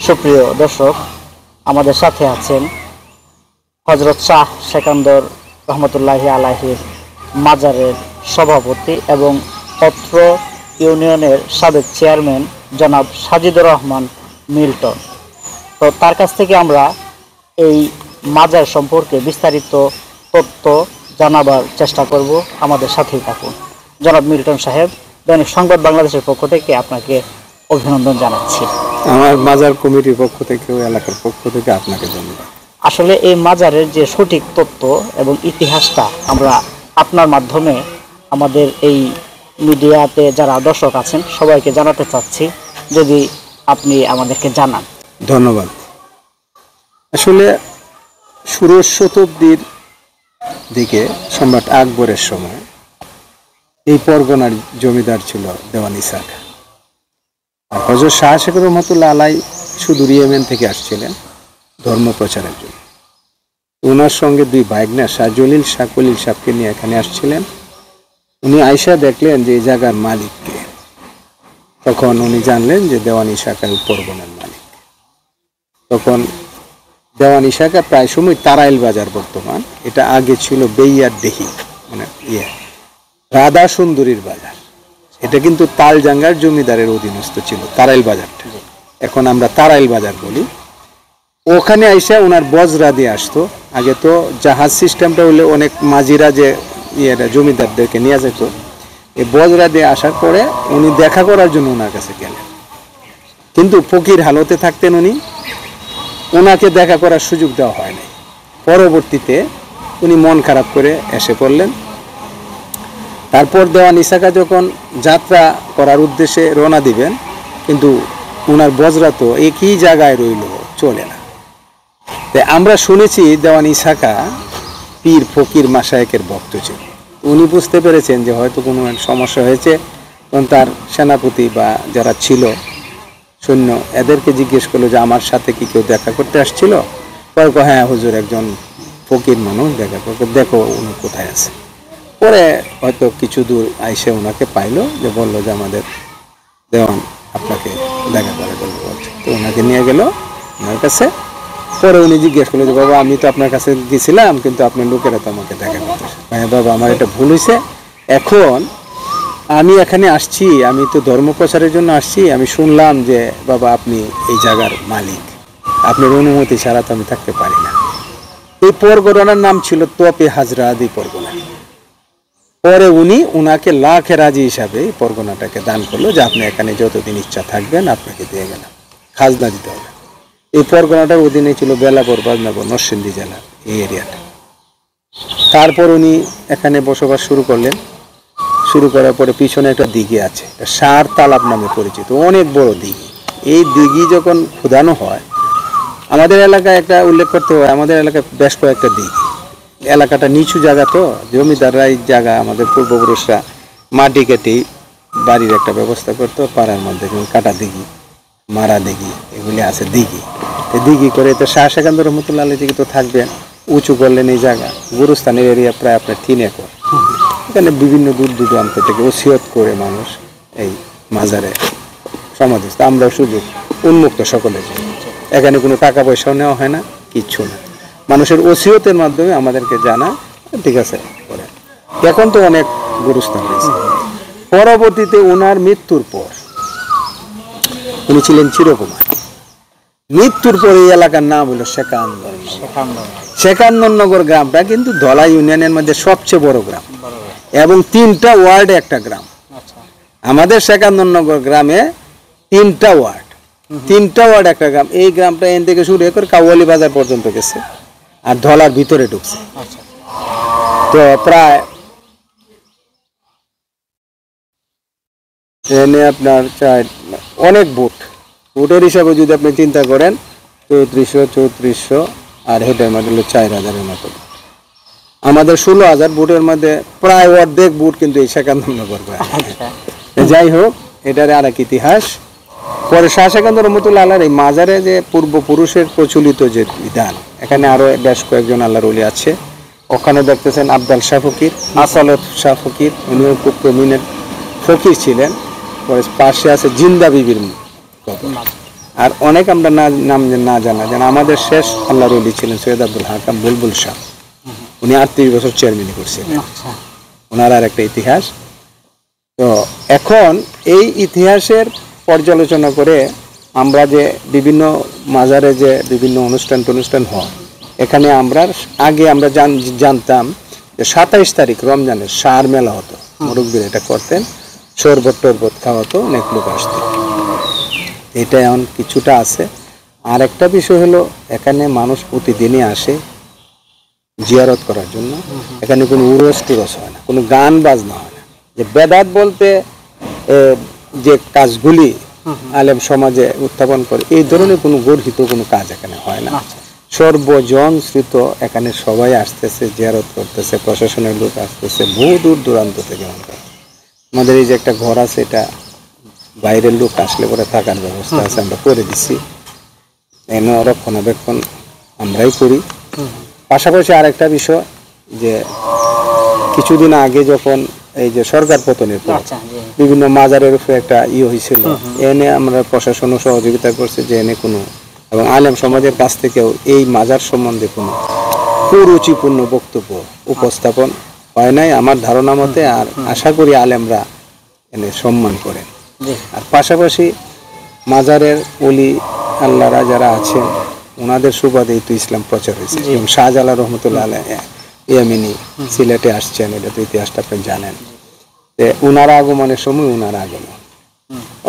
সুপ্রিয় দর্শক, আমাদের সাথে আছেন হযরত শাহ সেকান্দর রহমতুল্লাহি আলাইহির মাজারের সভাপতি এবং অত্র ইউনিয়নের সাবেক চেয়ারম্যান জনাব সাজিদুর রহমান মিল্টন। তো তার কাছ থেকে আমরা এই মাজার সম্পর্কে বিস্তারিত তথ্য জানাবার চেষ্টা করব। আমাদের সাথেই থাকুন। জনাব মিল্টন সাহেব, দৈনিক সংবাদ বাংলাদেশের পক্ষ থেকে আপনাকে অভিনন্দন জানাচ্ছি। আমার মাজার কমিটির পক্ষ থেকে ও এলাকার পক্ষ থেকে আপনাকে ধন্যবাদ। আসলে এই মাজারের যে সঠিক তথ্য এবং ইতিহাসটা আমরা আপনার মাধ্যমে আমাদের এই মিডিয়াতে যারা দর্শক আছেন সবাইকে জানাতে চাচ্ছি, যদি আপনি আমাদেরকে জানান। ধন্যবাদ। আসলে ষোড়শ শতাব্দীর দিকে সম্রাট আকবরের সময় এই পরগনার জমিদার ছিল দেওয়ান ইসাক। আর হযরত শাহ সেকান্দর রহমতুল্লাহ আলাই সুদূর ইয়েমেন থেকে আসছিলেন ধর্ম প্রচারের জন্য। ওনার সঙ্গে দুই ভাইগনা শাহ জলিল শাহ কলিল সাহেবকে নিয়ে এখানে আসছিলেন। উনি আয়সা দেখলেন যে এই জায়গার মালিককে। তখন উনি জানলেন যে দেওয়ান ইসাকা পরগনার মালিক। তখন দেওয়ান ইসাকা প্রায় সময় তারাইল বাজার, বর্তমান এটা আগে ছিল বেইয়ার দেহি, মানে রাধা সুন্দরীর বাজার। এটা কিন্তু তালজাঙ্গার জমিদারের অধীনস্থ ছিল তারাইল বাজারটা, এখন আমরা তারাইল বাজার বলি। ওখানে আইসা ওনার বজরা দিয়ে আসতো। আগে তো জাহাজ সিস্টেমটা হলে অনেক মাঝিরা যে জমিদারদেরকে নিয়ে যেত, এই বজরা দিয়ে আসার পরে উনি দেখা করার জন্য ওনার কাছে গেলেন, কিন্তু ফকির হালতে থাকতেন উনি, ওনাকে দেখা করার সুযোগ দেওয়া হয়নি। পরবর্তীতে উনি মন খারাপ করে এসে পড়লেন। তারপর দেওয়ান ইসাকা যখন যাত্রা করার উদ্দেশ্যে রওনা দিবেন, কিন্তু ওনার বজরা তো একই জায়গায় রইল, চলে না। তাই আমরা শুনেছি দেওয়ান ইসাকা পীর ফকির মাশায়েখের ভক্ত ছিল। উনি বুঝতে পেরেছেন যে হয়তো কোনো সমস্যা হয়েছে, তখন তার সেনাপতি বা যারা ছিল সৈন্য এদেরকে জিজ্ঞেস করলো যে আমার সাথে কি কেউ দেখা করতে আসছিল? পরে হ্যাঁ হুজুর, একজন ফকির মানুষ দেখা করতে, দেখো উনি কোথায় আছে। পরে হয়তো কিছু দূর আইসে ওনাকে পাইলো, যে বললো যে আমাদের দেওয়ান আপনাকে দেখা করে বললো বলছে। তো ওনাকে নিয়ে গেল ওনার কাছে। পরে উনি জিজ্ঞেস করলো যে বাবা, আমি তো আপনার কাছে গেছিলাম, কিন্তু আপনার লোকেরা তো আমাকে দেখা করতেছে। হ্যাঁ বাবা, আমার এটা ভুল হয়েছে। এখন আমি এখানে আসছি, আমি তো ধর্ম প্রচারের জন্য আসছি। আমি শুনলাম যে বাবা আপনি এই জায়গার মালিক, আপনার অনুমতি ছাড়া তো আমি থাকতে পারি না। এই পরগনার নাম ছিল তোপে হাজরা আদি পরগনা। পরে উনি ওনাকে লাখে রাজি হিসাবে এই পরগনাটাকে দান করলো, যে আপনি এখানে যতদিন ইচ্ছা থাকবেন আপনাকে দিয়ে গেলাম, খাজনা দিতে হবে। এই পরগনাটার অধীনে ছিল বেলাপুর, বাজনগর, নরসিংদী জেলা, এই এরিয়াটা। তারপর উনি এখানে বসবাস শুরু করলেন। শুরু করার পরে পিছনে একটা দিঘি আছে, সার তালাব নামে পরিচিত, অনেক বড় দিঘি। এই দিঘি যখন খোদানো হয়, আমাদের এলাকায় একটা উল্লেখ করতে হয়, আমাদের এলাকায় বেশ কয়েকটা দিঘি। এলাকাটা নিচু জায়গা, তো জমিদাররা এই জায়গা, আমাদের পূর্বপুরুষরা মাটি কেটে বাড়ির একটা ব্যবস্থা করতো পাড়ার মধ্যে, কাটা দিঘি, মারা দিঘি, এগুলি আছে দিঘি। এই দিঘি করে তো শাহ সেকান্দর রহমতুল্লাহ আলাইহি দিঘি তো থাকবেন, উঁচু করলেন এই জায়গা। গুরুস্থানের এরিয়া প্রায় আপনার 3 একর। এখানে বিভিন্ন দূর দূরান্ত থেকে ওসিয়ত করে মানুষ এই মাজারে সমাধি। আমরা সুযোগ উন্মুক্ত সকলের জন্য, এখানে কোনো টাকা পয়সাও নেওয়া হয় না, কিচ্ছু না। মানুষের ওসিয়তের মাধ্যমে আমাদেরকে জানা, ঠিক আছে করে। এখন তো অনেক গুরুস্থান হয়েছে। পরবর্তীতে ওনার মৃত্যুর পর, উনি ছিলেন চিরকুমার। মৃত্যুর পর এই এলাকার নাম হলো সেকান্দরনগর গ্রামটা কিন্তু ধলাই ইউনিয়নের মধ্যে সবচেয়ে বড় গ্রাম, এবং 3টা ওয়ার্ডে একটা গ্রাম। আমাদের সেকান্দরনগর গ্রামে 3টা ওয়ার্ড, 3টা ওয়ার্ড একটা গ্রাম। এই গ্রামটা এন থেকে শুরু করে কাউয়ালি বাজার পর্যন্ত গেছে, আর ধলার ভিতরে ঢুকছে। তো প্রায় এনে আপনার অনেক বুটের হিসাবে যদি আপনি চিন্তা করেন, 3400 আর হেডের মধ্যে হলো 4000-এর মতো। আমাদের 16,000 বুটের মধ্যে প্রায় অর্ধেক বুট কিন্তু এই সেকান্দরনগর গ্রামে। যাই হোক, এটার আর এক ইতিহাস। পরে শাহ সেকান্দর রহমতুল্লাহ আলাইহির এই মাজারে যে পূর্বপুরুষের প্রচলিত যে বিধান, এখানে আরো বেশ কয়েকজন আল্লাহর ওলি আছে। ওখানে দেখতেছেন আবদাল শাহ ফকির, আসালত শাহ ফকির, উনিও খুব প্রমিনেন্ট ফকির ছিলেন। পরে পাশে আছে জিন্দা বিবির কবর। আর অনেক আমরা নাম না জানা যেন আমাদের শেষ আল্লাহর ওলি ছিলেন সৈয়দ আব্দুল হাকাম বুলবুল শাহ। উনি 38 বছর চেয়ারম্যানই করছিলেন। আচ্ছা ওনার আর একটা ইতিহাস। তো এখন এই ইতিহাসের পর্যালোচনা করে আমরা যে বিভিন্ন মাজারে যে বিভিন্ন অনুষ্ঠান হয়, এখানে আগে আমরা জানতাম যে 27 তারিখ রমজানের সার মেলা হতো, মুরব্বীরা এটা করতেন, শরবত টরবত খাওয়াতো, অনেক লোক আসতো। এটা এখন কিছুটা আছে। আর একটা বিষয় হলো এখানে মানুষ প্রতিদিনই আসে জিয়ারত করার জন্য। এখানে কোনো উরস টুরস হয় না, কোনো গান বাজনা হয় না। যে বেদাত বলতে যে কাজগুলি আলেম সমাজে উত্থাপন করে, এই ধরনের কোনো গর্হিত কোনো কাজ এখানে হয় না। সর্বজন শ্রিত এখানে সবাই আসতেছে, জিয়ারত করতেছে, প্রশাসনের লোক আসতেছে বহু দূর দূরান্ত থেকে। আমাদের এই যে একটা ঘর আছে, এটা বাইরের লোক আসলে পরে থাকার ব্যবস্থা আছে, আমরা করে দিচ্ছি। এনে রক্ষণাবেক্ষণ আমরাই করি। পাশাপাশি আরেকটা বিষয় যে কিছুদিন আগে যখন এই যে সরকার পতনের পর বিভিন্ন মাজারের উপরে একটা হয়েছিল, এনে আমরা প্রশাসনও সহযোগিতা করছে যে এনে কোনো, এবং আলেম সমাজের কাছ থেকেও এই মাজার সম্বন্ধে কোনো কুরুচিপূর্ণ বক্তব্য উপস্থাপন হয় নাই আমার ধারণা মতে। আর আশা করি আলেমরা এনে সম্মান করেন। আর পাশাপাশি মাজারের ওলি আল্লাহরা যারা আছেন ওনাদের সুবাদেই তো ইসলাম প্রচার হয়েছে। যেমন শাহজালাল রহমতুল্লাহ আলাইহ ইয়ামিনী সিলেটে আসছেন, এটা তো ইতিহাসটা আপনি জানেন। উনার আগমনের সময় উনার আগমন,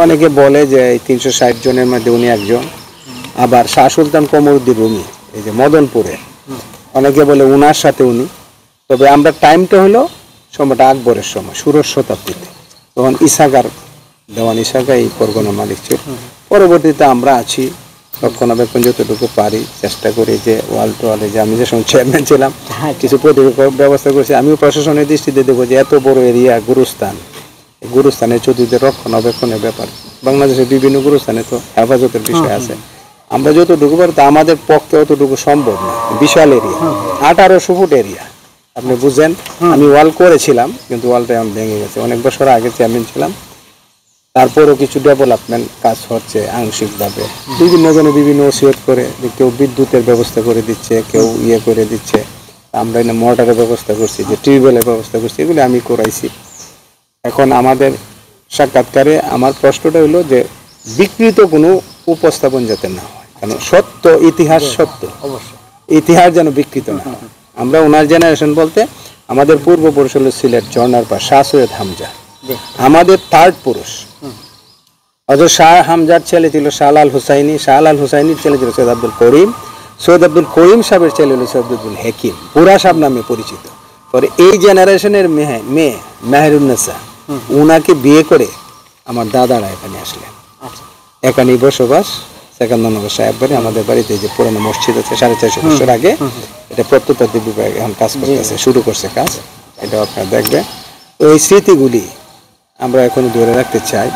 অনেকে বলে যে এই 360 জনের মধ্যে উনি একজন। আবার শাহ সুলতান কমরউদ্দিন রুমি এই যে মদনপুরে, অনেকে বলে উনার সাথে উনি। তবে আমরা টাইমটা হলো সময়টা আকবরের সময়, ষোড়শ শতাব্দীতে, তখন ইসাগার দেওয়ান ইসাগা এই পরগনার মালিক ছিল। পরবর্তীতে আমরা আছি, রক্ষণাবেক্ষণ যতটুকু পারি চেষ্টা করি। যে ওয়াল টোয়ালে যে আমি যে সময় চেয়ারম্যান ছিলাম কিছু ব্যবস্থা করছি। আমিও প্রশাসনের দৃষ্টিতে দেবো যে এত বড় এরিয়া গুরুস্থানের চতুর্দিকে রক্ষণাবেক্ষণের ব্যাপার, বাংলাদেশের বিভিন্ন গুরুস্থানে তো হেফাজতের বিষয় আছে। আমরা যতটুকু পারি তা আমাদের পক্ষে অতটুকু সম্ভব না। বিশাল এরিয়া, 1800 ফুট এরিয়া, আপনি বুঝেন। আমি ওয়াল করেছিলাম কিন্তু ওয়ালটা এখন ভেঙে গেছে, অনেক বছর আগে চেয়ারম্যান ছিলাম। তারপরেও কিছু ডেভেলপমেন্ট কাজ হচ্ছে আংশিকভাবে, বিভিন্ন জনে বিভিন্ন ওসিয়ত করে, কেউ বিদ্যুতের ব্যবস্থা করে দিচ্ছে, কেউ করে দিচ্ছে। আমরা এনে মোটরের ব্যবস্থা করছি, যে টিউবওয়েলের ব্যবস্থা করছি, এগুলো আমি করাইছি। এখন আমাদের সাক্ষাৎকারে আমার প্রশ্নটা হলো যে বিকৃত কোনো উপস্থাপন যাতে না হয়, কারণ সত্য ইতিহাস সত্য, ইতিহাস যেন বিকৃত না হয়। আমরা ওনার জেনারেশন বলতে আমাদের পূর্বপুরুষ হলো সিলেট ঝর্ণার পা শাহ সৈয়দ হামজা, আমাদের থার্ড পুরুষ। অথচ শাহ হামজার ছেলে ছিল শাহলাল হুসাইনি, শাহলাল হুসাইনির ছেলে ছিল সৈয়দ আব্দুল করিম, সৈয়দ আব্দুল করিম সাহেবের ছেলে হলো সৈয়দ আব্দুল হাকিম, পুরা সাহেব নামে পরিচিত। পরে এই জেনারেশনের মেয়ে মেহেরুন্নেসা, উনাকে বিয়ে করে আমার দাদারা এখানে আসলেন। এখানে বসবাস, সেকান্দনগর সাহেব বাড়ি, আমাদের বাড়িতে যে পুরানো মসজিদ আছে 450 বছর আগে, এটা প্রত্নতাত্ত্বিক বিভাগ এখন কাজ করতেছে, শুরু করছে কাজ, এটা আপনারা দেখবেন। ওই স্মৃতিগুলি আমরা এখন ধরে রাখতে চাই,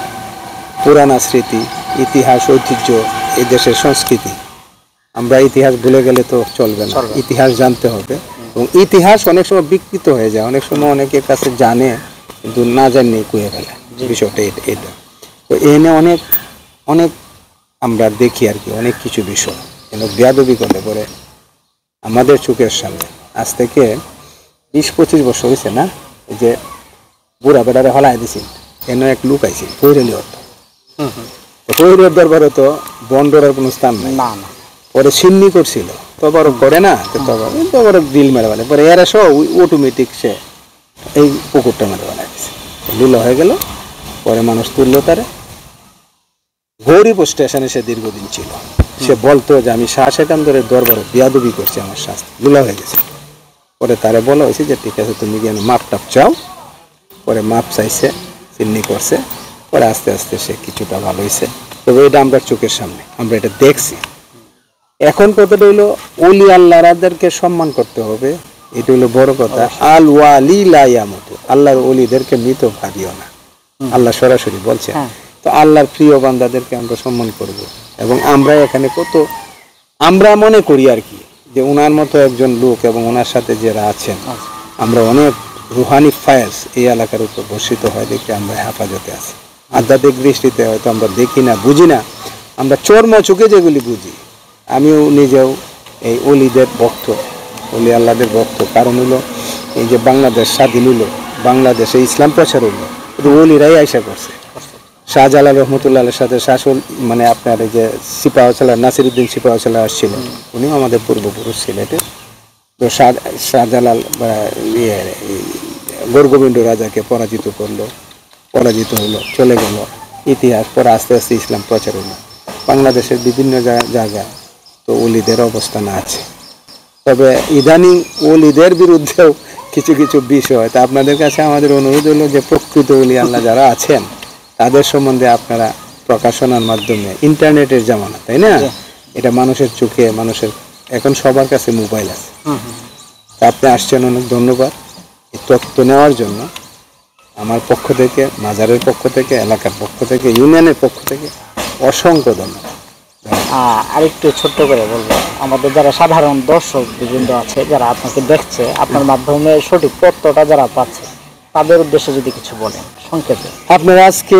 পুরানা স্মৃতি, ইতিহাস, ঐতিহ্য, এই দেশের সংস্কৃতি। আমরা ইতিহাস ভুলে গেলে তো চলবে না, ইতিহাস জানতে হবে। এবং ইতিহাস অনেক সময় বিকৃত হয়ে যায়, অনেক সময় অনেকের কাছে জানে কিন্তু না জানিয়ে কুয়ে ফেলে, বিষয়টা এটা। তো এনে অনেক অনেক আমরা দেখি আর কি, অনেক কিছু বিষয় যেন বেয়াদবি করলে পরে আমাদের চোখের সামনে। আজ থেকে 20-25 বছর হয়েছে না, এই যে বুড়া বেড়ারে হলাই দিছি, এনে এক লোক আইছি কৈরেলি অর্থ, কৈরের দরবারে তো বন্ডরার কোনো স্থান নাই। পরে সিন্নি করছিল, তবারক করে না, তবারক ডিল মেরে ফেলে। পরে এরা সব অটোমেটিক সে এই পুকুরটা মেরে বানাই দিছে, লুলা হয়ে গেল। পরে মানুষ তুললো তারে। গৌরীপুর স্টেশনে সে দীর্ঘদিন ছিল। সে বলতো যে আমি শাহ সেকান্দরের দরবারে বিয়াদবি করছি, আমার শাস্তি লুলা হয়ে গেছে। পরে তারে বলা হয়েছে যে ঠিক আছে তুমি গিয়ে মাপ টাপ চাও। পরে মাপ চাইছে, সিন্নি করছে, পরে আস্তে আস্তে সে কিছুটা ভালো হয়েছে। তবে এটা আমরা চোখের সামনে, আমরা এটা দেখছি। এখন কথাটা হইলো ওলি আল্লাহদেরকে সম্মান করতে হবে, এটা হলো বড় কথা। আল ওয়ালি লা ইয়ামুতু, আল্লাহর ওলিদেরকে মৃত ভাবিও না, আল্লাহ সরাসরি বলছেন। তো আল্লাহর প্রিয় বান্দাদেরকে আমরা সম্মান করব। এবং আমরা এখানে আমরা মনে করি আর কি যে ওনার মতো একজন লোক এবং ওনার সাথে যারা আছেন, আমরা অনেক রুহানি ফায়াজ এই এলাকার উপর বর্ষিত হয় দেখে আমরা হেফাজতে আছি। আধ্যাত্মিক দৃষ্টিতে হয়তো আমরা দেখি না, বুঝি না, আমরা চর্ম চোখে যেগুলি বুঝি, আমিও নিজেও এই অলিদের ভক্ত, অলি আল্লাহদের ভক্ত। কারণ হলো এই যে বাংলাদেশ স্বাধীন হলো, বাংলাদেশে ইসলাম প্রচার হলো, কিন্তু অলিরাই আইসা করছে। শাহজালাল রহমতুল্লাহ সাথে শাসন মানে আপনার এই যে সিপাহসালার নাসিরুদ্দিন সিপাহসালার আসছিলেন, উনিও আমাদের পূর্বপুরুষ সিলেটের। তো শাহজালাল বা গৌরগোবিন্দ রাজাকে পরাজিত করলো, পরাজিত হলো, চলে গেল ইতিহাস। পরে আস্তে আস্তে ইসলাম প্রচার হলো বাংলাদেশের বিভিন্ন জায়গায়। তো ওলিদের অবস্থান আছে, তবে ইদানিং ওলিদের বিরুদ্ধেও কিছু কিছু বিষয়। তা আপনাদের কাছে আমাদের অনুরোধ হলো যে প্রকৃত ওলি আল্লাহ যারা আছেন তাদের সম্বন্ধে আপনারা প্রকাশনার মাধ্যমে, ইন্টারনেটের জামানা তাই না, এটা মানুষের চোখে, মানুষের এখন সবার কাছে মোবাইল আছে। তা আপনি আসছেন, অনেক ধন্যবাদ এই তথ্য নেওয়ার জন্য। আমার পক্ষ থেকে, মাজারের পক্ষ থেকে, এলাকার পক্ষ থেকে, ইউনিয়নের পক্ষ থেকে অসংখ্য ধন্যবাদ। আরেকটু ছোট্ট করে বলবো, আমাদের যারা সাধারণ দর্শক বৃন্দ আছে, যারা আপনাকে দেখছে, আপনার মাধ্যমে সঠিক তথ্যটা যারা পাচ্ছে, তাদের উদ্দেশ্যে যদি কিছু বলেন সংক্ষেপে। আপনারা আজকে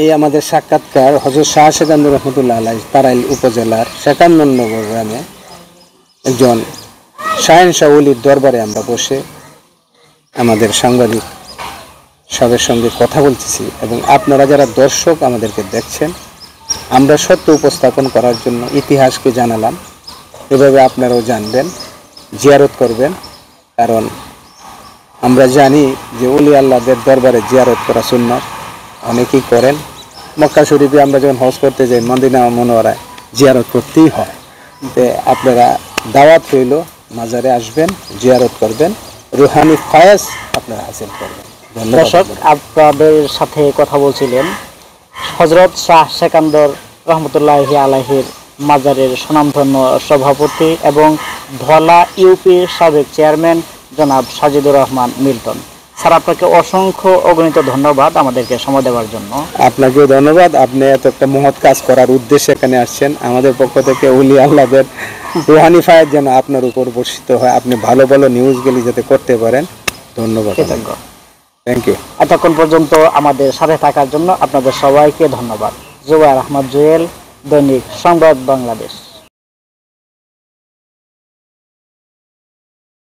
এই আমাদের সাক্ষাৎকার হযরত শাহ সেকান্দর রহমতুল্লাহ আলাইহি তারাইল উপজেলার সেকান্দনগর গ্রামে একজন শাহেনশাহ ওলির দরবারে আমরা বসে আমাদের সাংবাদিক সবের সঙ্গে কথা বলতেছি, এবং আপনারা যারা দর্শক আমাদেরকে দেখছেন, আমরা সত্য উপস্থাপন করার জন্য ইতিহাসকে জানালাম। এভাবে আপনারাও জানবেন, জিয়ারত করবেন। কারণ আমরা জানি যে ওলি আল্লাহদের দরবারে জিয়ারত করা সুন্নাত, অনেকেই করেন। মক্কা শরীফে আমরা যখন হজ করতে যাই, মদিনা মুনাওয়ারায় জিয়ারত করতেই হয়। তো আপনারা দাওয়াত রইল, মাজারে আসবেন, জিয়ারত করবেন, রুহানি ফায়াজ আপনারা হাসিল করবেন। ধন্যবাদ। দর্শক, আপনাদের সাথে কথা বলছিলেন হযরত শাহ সেকান্দর রহমতুল্লাহি আলাইহির মাজারের সুনামধন্য সভাপতি এবং ধলা ইউপির সাবেক চেয়ারম্যান জনাব সাজিদুর রহমান মিল্টন। স্যার, আপনাকে অসংখ্য অগণিত ধন্যবাদ আমাদেরকে সময় দেওয়ার জন্য। আপনাকেও ধন্যবাদ। আপনি এত একটা মহৎ কাজ করার উদ্দেশ্যে এখানে আসছেন। আমাদের পক্ষ থেকে ওলি আল্লাহদের রুহানি ফায়াজ যেন আপনার উপর বর্ষিত হয়, আপনি ভালো ভালো নিউজগুলি যাতে করতে পারেন। ধন্যবাদ। Thank you. এতক্ষণ পর্যন্ত আমাদের সাথে থাকার জন্য আপনাদের সবাইকে ধন্যবাদ। জুবায়ের আহমদ জুয়েল, দৈনিক সংবাদ বাংলাদেশ।